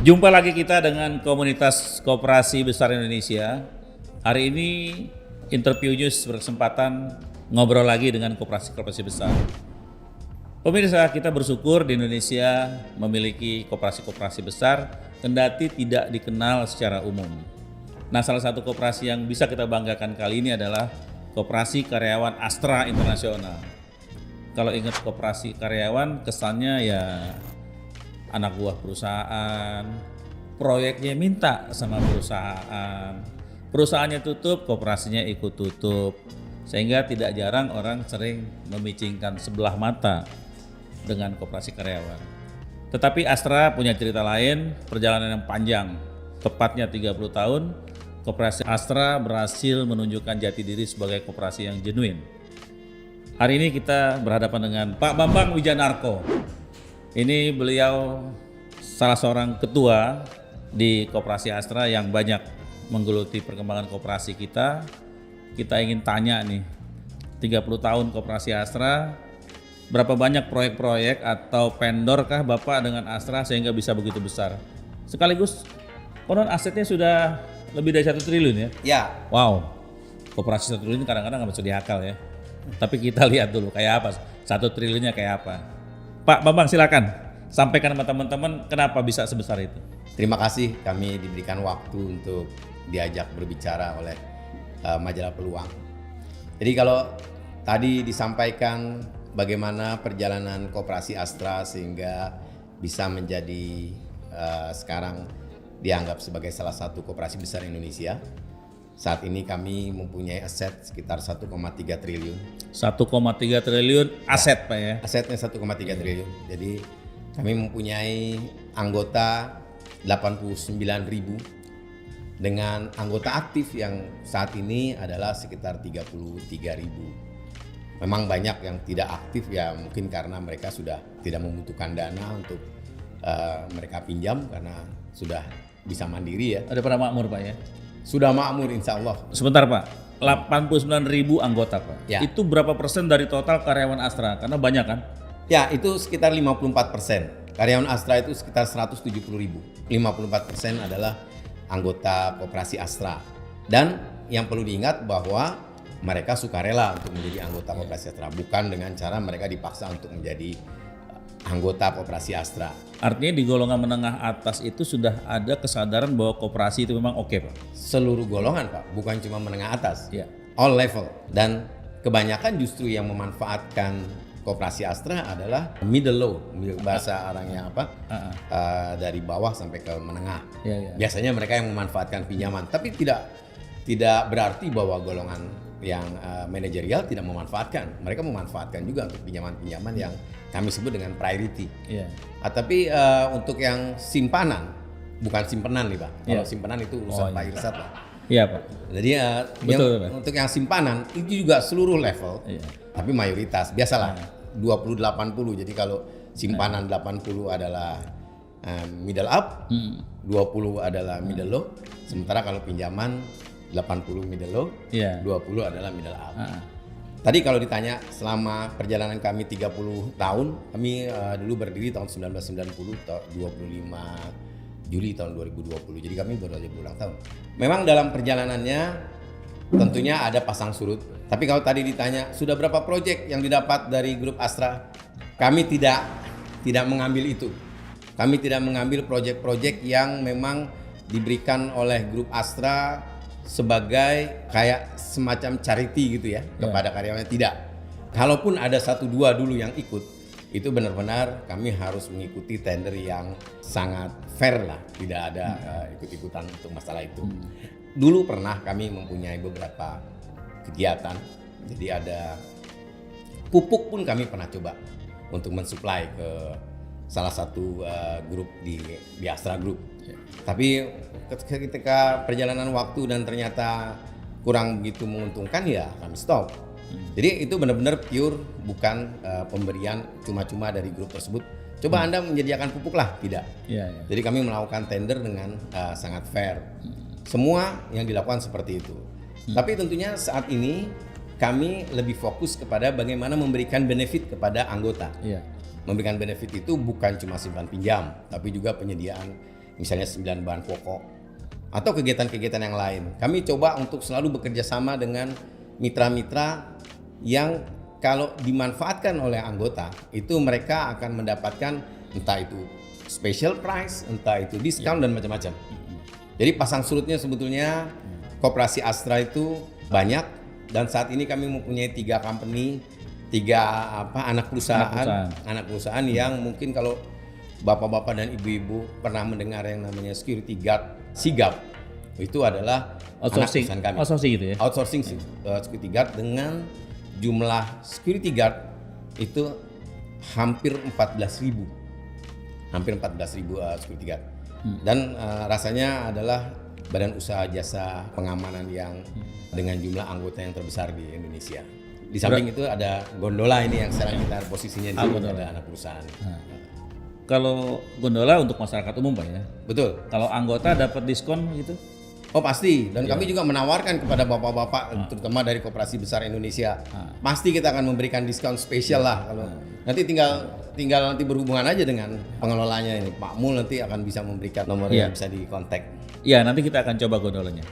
Jumpa lagi kita dengan komunitas koperasi besar Indonesia. Hari ini Interview News berkesempatan ngobrol lagi dengan koperasi-koperasi besar. Pemirsa, kita bersyukur di Indonesia memiliki koperasi-koperasi besar, kendati tidak dikenal secara umum. Nah, salah satu koperasi yang bisa kita banggakan kali ini adalah Koperasi Karyawan Astra Internasional. Kalau ingat koperasi karyawan, kesannya ya anak buah perusahaan, proyeknya minta sama perusahaan, perusahaannya tutup, koperasinya ikut tutup, sehingga tidak jarang orang sering memicingkan sebelah mata dengan koperasi karyawan. Tetapi Astra punya cerita lain, perjalanan yang panjang, tepatnya 30 tahun, Koperasi Astra berhasil menunjukkan jati diri sebagai koperasi yang genuine. Hari ini kita berhadapan dengan Pak Bambang Wijanarko. Ini beliau salah seorang ketua di Koperasi Astra yang banyak menggeluti perkembangan koperasi kita. Kita ingin tanya nih, 30 tahun Koperasi Astra, berapa banyak proyek-proyek atau vendor kah Bapak dengan Astra sehingga bisa begitu besar? Sekaligus, konon asetnya sudah lebih dari 1 triliun ya? Ya. Wow, koperasi 1 triliun kadang-kadang nggak bisa diakal ya. Tapi kita lihat dulu kayak apa, 1 triliunnya kayak apa. Pak Bambang silakan, sampaikan sama teman-teman kenapa bisa sebesar itu. Terima kasih kami diberikan waktu untuk diajak berbicara oleh majalah Peluang. Jadi kalau tadi disampaikan bagaimana perjalanan Koperasi Astra sehingga bisa menjadi sekarang dianggap sebagai salah satu koperasi besar Indonesia. Saat ini kami mempunyai aset sekitar 1,3 triliun. 1,3 triliun aset Pak ya? Asetnya 1,3 triliun. Jadi kami mempunyai anggota 89.000 dengan anggota aktif yang saat ini adalah sekitar 33.000. Memang banyak yang tidak aktif ya, mungkin karena mereka sudah tidak membutuhkan dana untuk mereka pinjam karena sudah bisa mandiri ya. Ada pada makmur Pak ya? Sudah makmur insya Allah. Sebentar Pak, 89.000 anggota Pak. Ya. Itu berapa persen dari total karyawan Astra? Karena banyak kan? Ya, itu sekitar 54%. Karyawan Astra itu sekitar 170.000. 54% adalah anggota Koperasi Astra. Dan yang perlu diingat bahwa mereka sukarela untuk menjadi anggota Koperasi Astra, bukan dengan cara mereka dipaksa untuk menjadi anggota Koperasi Astra. Artinya di golongan menengah atas itu sudah ada kesadaran bahwa koperasi itu memang oke Pak? Seluruh golongan Pak, bukan cuma menengah atas. Ya. All level. Dan kebanyakan justru yang memanfaatkan Koperasi Astra adalah middle low, bahasa orangnya apa? Dari bawah sampai ke menengah. Ya. Biasanya mereka yang memanfaatkan pinjaman, tapi tidak berarti bahwa golongan yang manajerial tidak memanfaatkan. Mereka memanfaatkan juga untuk pinjaman-pinjaman yang kami sebut dengan priority. Iya. Tapi untuk yang simpanan, bukan simpenan nih Pak. Kalau simpanan itu urusan Pak Irsad Pak. Iya Pak. Jadi Betul, Pak. untuk yang simpanan itu juga seluruh level. Iya. Tapi mayoritas biasalah 20-80. Jadi kalau simpanan 80 adalah middle up, 20 adalah middle low. Sementara kalau pinjaman 80 middle low, 20 adalah middle up. Tadi kalau ditanya selama perjalanan kami 30 tahun, kami dulu berdiri tahun 1990, 25 Juli tahun 2020. Jadi kami baru aja berulang tahun. Memang dalam perjalanannya tentunya ada pasang surut. Tapi kalau tadi ditanya sudah berapa proyek yang didapat dari grup Astra, kami tidak mengambil itu. Kami tidak mengambil proyek-proyek yang memang diberikan oleh grup Astra sebagai kayak semacam charity gitu ya kepada karyawannya. Tidak. Kalaupun ada 1-2 dulu yang ikut, itu benar-benar kami harus mengikuti tender yang sangat fair lah, tidak ada ikut-ikutan untuk masalah itu. Dulu pernah kami mempunyai beberapa kegiatan, jadi ada pupuk pun kami pernah coba untuk mensuplai ke salah satu grup di Astra Group. Tapi ketika perjalanan waktu dan ternyata kurang begitu menguntungkan ya kami stop. Jadi itu benar-benar pure, bukan pemberian cuma-cuma dari grup tersebut. Coba Anda menyediakan pupuk lah, tidak. Jadi kami melakukan tender dengan sangat fair. Semua yang dilakukan seperti itu. Tapi tentunya saat ini kami lebih fokus kepada bagaimana memberikan benefit kepada anggota. Memberikan benefit itu bukan cuma simpan pinjam, tapi juga penyediaan misalnya 9 bahan pokok atau kegiatan-kegiatan yang lain. Kami coba untuk selalu bekerja sama dengan mitra-mitra yang kalau dimanfaatkan oleh anggota itu mereka akan mendapatkan entah itu special price, entah itu diskon dan macam-macam. Jadi pasang surutnya sebetulnya Koperasi Astra itu banyak dan saat ini kami mempunyai 3 company, 3 anak perusahaan yang mungkin kalau bapak-bapak dan ibu-ibu pernah mendengar yang namanya security guard sigap, itu adalah outsourcing, anak perusahaan kami. outsourcing gitu ya. Outsourcing security guard dengan jumlah security guard itu hampir 14.000. Hampir 14.000 security guard. Dan rasanya adalah badan usaha jasa pengamanan yang dengan jumlah anggota yang terbesar di Indonesia. Di samping itu ada Gondola ini yang sekarang kita posisinya di sini ada anak perusahaan. Kalau Gondola untuk masyarakat umum Pak ya? Betul. Kalau anggota dapat diskon gitu? Oh pasti, dan kami juga menawarkan kepada bapak-bapak terutama dari Koperasi Besar Indonesia, pasti kita akan memberikan diskon spesial lah. Kalau nanti tinggal nanti berhubungan aja dengan pengelolanya ini, Pak Mul nanti akan bisa memberikan nomor yang bisa dikontak. Iya, nanti kita akan coba gondolanya.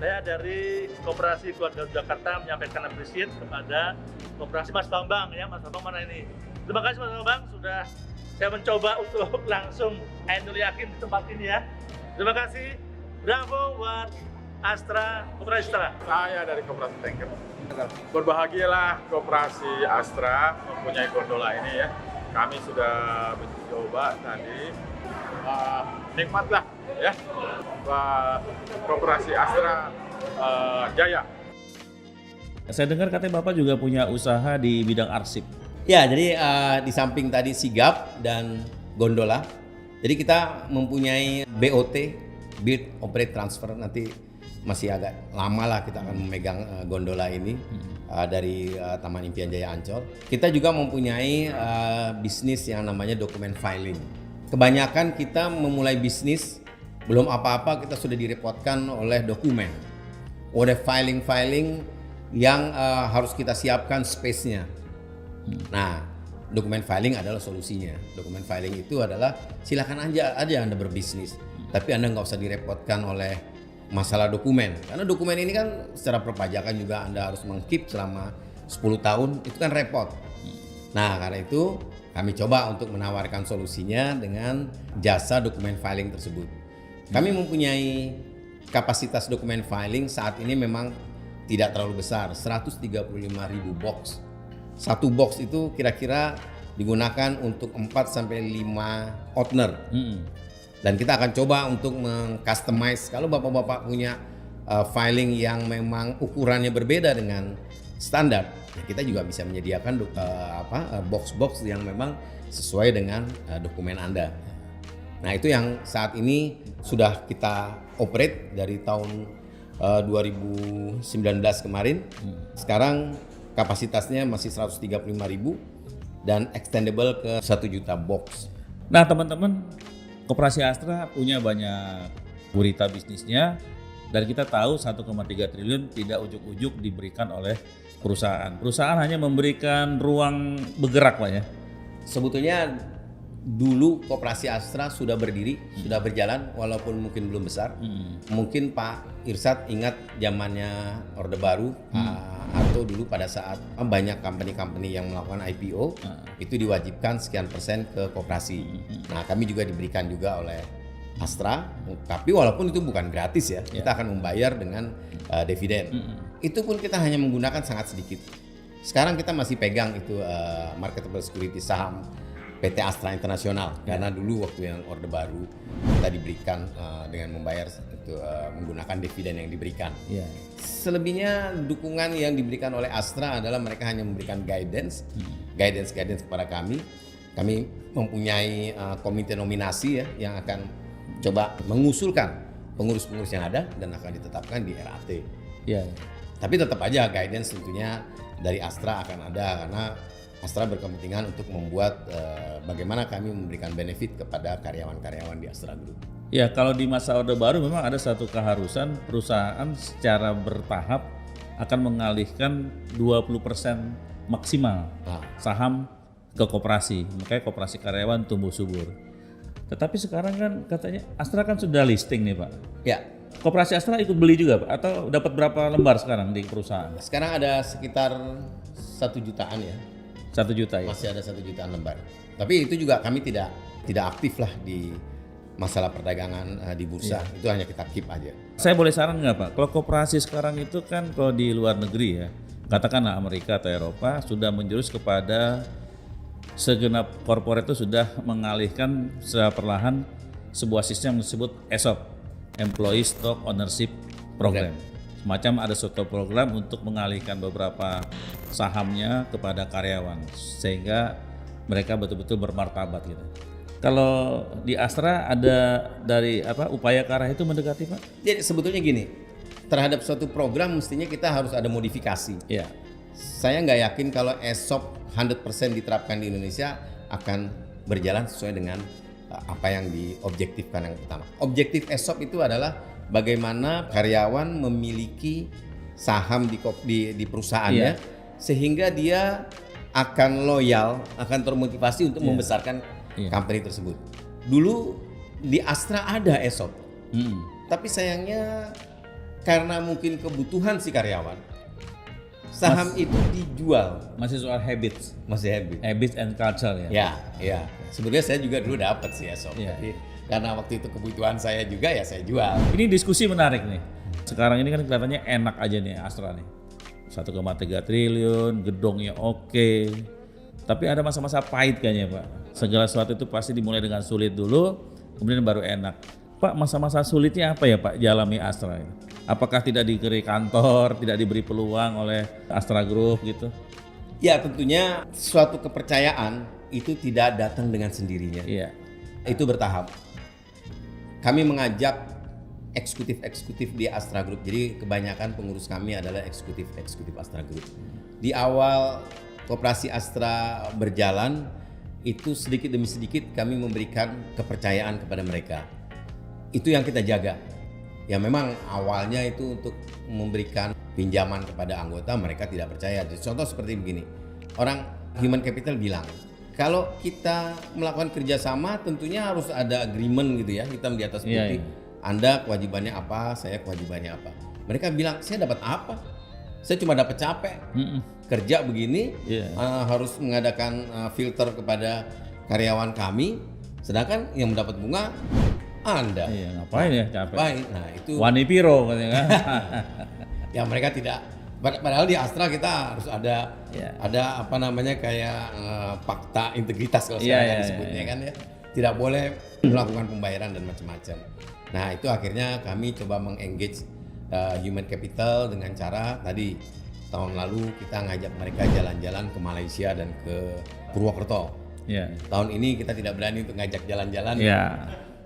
Saya dari Koperasi Keluarga Jakarta menyampaikan apresiasi kepada Koperasi Mas Bambang ya, Mas Bambang mana ini? Terima kasih Mas Bambang sudah saya mencoba untuk langsung Ainul Yakin di tempat ini ya. Terima kasih. Bravo buat Astra, Koperasi Astra. Saya dari Koperasi Tanker. Berbahagialah Koperasi Astra mempunyai gondola ini ya. Kami sudah mencoba tadi. Nikmatlah ya. Koperasi Astra Jaya. Saya dengar katanya Bapak juga punya usaha di bidang arsip. Ya, jadi di samping tadi sigap dan gondola, jadi kita mempunyai BOT, Build Operate Transfer, nanti masih agak lama lah kita akan memegang gondola ini dari Taman Impian Jaya Ancol. Kita juga mempunyai bisnis yang namanya dokumen filing. Kebanyakan kita memulai bisnis, belum apa-apa kita sudah direpotkan oleh dokumen, oleh filing-filing yang harus kita siapkan space-nya. Nah, dokumen filing adalah solusinya. Dokumen filing itu adalah silakan aja Anda berbisnis, tapi Anda nggak usah direpotkan oleh masalah dokumen. Karena dokumen ini kan secara perpajakan juga Anda harus mengkeep selama 10 tahun, itu kan repot. Nah, karena itu kami coba untuk menawarkan solusinya dengan jasa dokumen filing tersebut. Kami mempunyai kapasitas dokumen filing saat ini memang tidak terlalu besar, 135.000 box. Satu box itu kira-kira digunakan untuk 4-5 owner. Dan kita akan coba untuk meng-customize. Kalau bapak-bapak punya filing yang memang ukurannya berbeda dengan standar, ya kita juga bisa menyediakan box-box yang memang sesuai dengan dokumen Anda. Nah, itu yang saat ini sudah kita operate dari tahun 2019 kemarin. Sekarang kapasitasnya masih 135.000 dan extendable ke 1 juta box. Nah teman-teman, Koperasi Astra punya banyak gurita bisnisnya dan kita tahu 1,3 triliun tidak ujuk-ujuk diberikan oleh perusahaan. Perusahaan hanya memberikan ruang bergerak Pak ya. Sebetulnya dulu Koperasi Astra sudah berdiri, sudah berjalan walaupun mungkin belum besar. Mungkin Pak Irsad ingat zamannya Orde Baru atau dulu pada saat banyak company-company yang melakukan IPO itu diwajibkan sekian persen ke koperasi. Nah, kami juga diberikan juga oleh Astra, tapi walaupun itu bukan gratis ya, kita akan membayar dengan dividen. Itu pun kita hanya menggunakan sangat sedikit. Sekarang kita masih pegang itu marketable security saham PT Astra Internasional karena dulu waktu yang Orde Baru kita diberikan dengan membayar itu menggunakan dividen yang diberikan. Selebihnya dukungan yang diberikan oleh Astra adalah mereka hanya memberikan guidance kepada kami. Kami mempunyai komite nominasi ya yang akan coba mengusulkan pengurus-pengurus yang ada dan akan ditetapkan di RAT. Tapi tetap aja guidance tentunya dari Astra akan ada karena Astra berkepentingan untuk membuat bagaimana kami memberikan benefit kepada karyawan-karyawan di Astra Group. Ya, kalau di masa Orde Baru memang ada satu keharusan perusahaan secara bertahap akan mengalihkan 20% maksimal saham ke koperasi, makanya koperasi karyawan tumbuh subur. Tetapi sekarang kan katanya Astra kan sudah listing nih Pak. Ya, Koperasi Astra ikut beli juga Pak? Atau dapat berapa lembar sekarang di perusahaan? sekarang ada sekitar 1 jutaan ya. 1 juta ya? Masih ada 1 jutaan lembar. Tapi itu juga kami tidak aktif lah di masalah perdagangan di bursa. Itu hanya kita keep aja. Saya boleh saran nggak Pak? Kalau koperasi sekarang itu kan kalau di luar negeri ya, katakanlah Amerika atau Eropa sudah menjurus kepada segenap korporat itu sudah mengalihkan secara perlahan sebuah sistem yang disebut ESOP, Employee Stock Ownership Program. Semacam ada suatu program untuk mengalihkan beberapa sahamnya kepada karyawan sehingga mereka betul-betul bermartabat gitu. Kalau di Astra ada dari upaya ke arah itu mendekati Pak? Jadi sebetulnya gini, terhadap suatu program mestinya kita harus ada modifikasi. Iya. Saya nggak yakin kalau ESOP 100% diterapkan di Indonesia akan berjalan sesuai dengan apa yang diobjektifkan yang pertama. Objektif ESOP itu adalah bagaimana karyawan memiliki saham di perusahaannya sehingga dia akan loyal, akan termotivasi untuk membesarkan company tersebut. Dulu di Astra ada ESOP, tapi sayangnya karena mungkin kebutuhan si karyawan, saham itu dijual. Masih soal habits. Masih Habits and culture ya. Ya. Sebenarnya saya juga dulu dapat sih ESOP. Iya. Tapi karena waktu itu kebutuhan saya juga ya saya jual. Ini diskusi menarik nih. Sekarang ini kan kelihatannya enak aja nih Astra nih. 1,3 triliun, gedungnya oke. Tapi ada masa-masa pahit kayaknya Pak. Segala sesuatu itu pasti dimulai dengan sulit dulu, kemudian baru enak. Pak, masa-masa sulitnya apa ya Pak dialami Astra ini? Apakah tidak diberi kantor, tidak diberi peluang oleh Astra Group gitu? Ya tentunya suatu kepercayaan itu tidak datang dengan sendirinya. Iya. Itu bertahap. Kami mengajak eksekutif di Astra Group. Jadi kebanyakan pengurus kami adalah eksekutif Astra Group. Di awal koperasi Astra berjalan, itu sedikit demi sedikit kami memberikan kepercayaan kepada mereka. Itu yang kita jaga. Ya memang awalnya itu untuk memberikan pinjaman kepada anggota, mereka tidak percaya. Jadi contoh seperti begini, orang human capital bilang, kalau kita melakukan kerjasama tentunya harus ada agreement gitu ya, hitam di atas putih. Anda kewajibannya apa, saya kewajibannya apa. Mereka bilang, saya dapat apa? Saya cuma dapat capek. Kerja begini, harus mengadakan filter kepada karyawan kami, sedangkan yang mendapat bunga Anda. Iya, ngapain ya capek? Ngapain? Nah itu. Wani Piro katanya kan. Ya mereka tidak. Padahal di Astra kita harus ada apa namanya kayak fakta integritas kalau saya disebutnya kan ya. Tidak boleh melakukan pembayaran dan macam-macam. Nah itu akhirnya kami coba mengengage human capital dengan cara tadi tahun lalu kita ngajak mereka jalan-jalan ke Malaysia dan ke Purwokerto. Tahun ini kita tidak berani untuk ngajak jalan-jalan.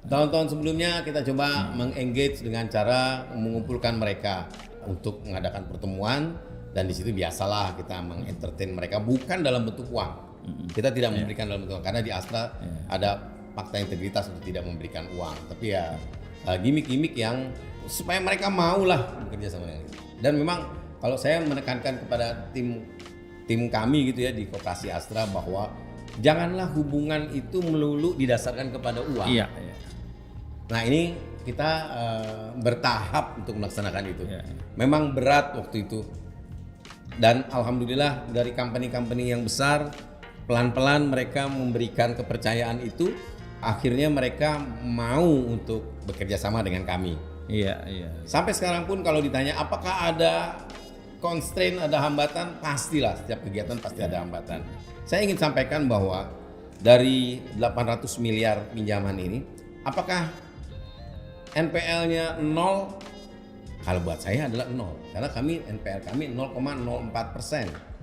Tahun-tahun sebelumnya kita coba mengengage dengan cara mengumpulkan mereka untuk mengadakan pertemuan dan di situ biasalah kita mengentertain mereka bukan dalam bentuk uang. Kita tidak memberikan dalam bentuk uang karena di Astra ada fakta integritas untuk tidak memberikan uang. Tapi ya gimmick-gimmick yang supaya mereka maulah bekerja sama dengan itu. Dan memang kalau saya menekankan kepada tim kami gitu ya di Koperasi Astra bahwa janganlah hubungan itu melulu didasarkan kepada uang. Nah ini kita bertahap untuk melaksanakan itu. Memang berat waktu itu. Dan alhamdulillah dari company-company yang besar pelan-pelan mereka memberikan kepercayaan itu. Akhirnya mereka mau untuk bekerja sama dengan kami. Sampai sekarang pun kalau ditanya apakah ada constraint, ada hambatan, pastilah setiap kegiatan pasti ada hambatan. Saya ingin sampaikan bahwa dari 800 miliar pinjaman ini, apakah NPL-nya 0? Kalau buat saya adalah 0, karena NPL kami 0,04%.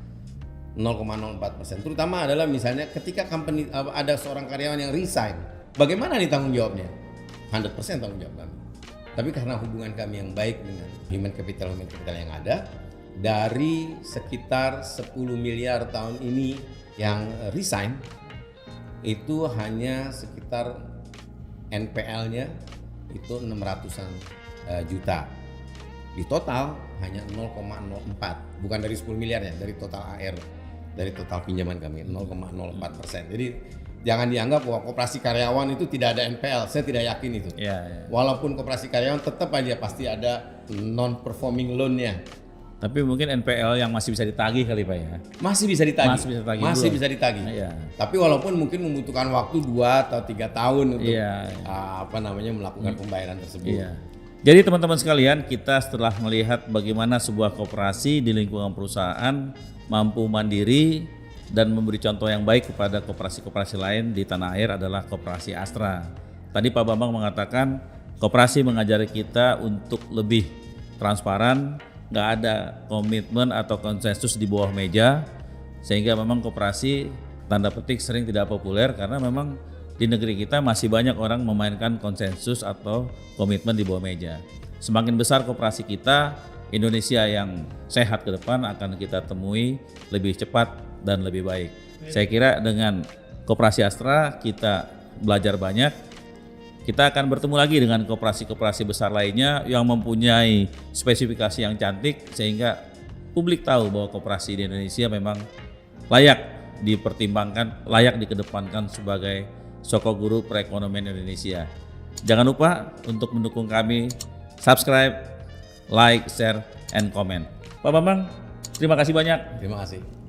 0,04%. Terutama adalah misalnya ketika company ada seorang karyawan yang resign, bagaimana nih tanggung jawabnya? 100% tanggung jawab kami. Tapi karena hubungan kami yang baik dengan human capital yang ada, dari sekitar 10 miliar tahun ini yang resign, itu hanya sekitar NPL-nya itu 600-an juta. Di total hanya 0,04, bukan dari 10 miliarnya, dari total AR. dari total pinjaman kami, 0,04%. Jadi jangan dianggap bahwa koperasi karyawan itu tidak ada NPL. Saya tidak yakin itu. Ya. Walaupun koperasi karyawan tetap aja pasti ada non performing loan-nya. Tapi mungkin NPL yang masih bisa ditagih kali Pak ya. Masih bisa ditagih. Masih bisa ditagih. Iya. Tapi walaupun mungkin membutuhkan waktu 2 atau 3 tahun untuk melakukan pembayaran tersebut. Iya. Jadi teman-teman sekalian, kita setelah melihat bagaimana sebuah koperasi di lingkungan perusahaan mampu mandiri dan memberi contoh yang baik kepada koperasi-koperasi lain di tanah air adalah Koperasi Astra. Tadi Pak Bambang mengatakan koperasi mengajari kita untuk lebih transparan, nggak ada komitmen atau konsensus di bawah meja, sehingga memang koperasi tanda petik sering tidak populer karena memang di negeri kita masih banyak orang memainkan konsensus atau komitmen di bawah meja. Semakin besar koperasi kita, Indonesia yang sehat ke depan akan kita temui lebih cepat dan lebih baik. Saya kira dengan Koperasi Astra kita belajar banyak. Kita akan bertemu lagi dengan koperasi-koperasi besar lainnya yang mempunyai spesifikasi yang cantik sehingga publik tahu bahwa koperasi di Indonesia memang layak dipertimbangkan, layak dikedepankan sebagai sokok guru perekonomian Indonesia. Jangan lupa untuk mendukung kami, subscribe, like, share, and comment. Pak Bambang, terima kasih banyak. Terima kasih.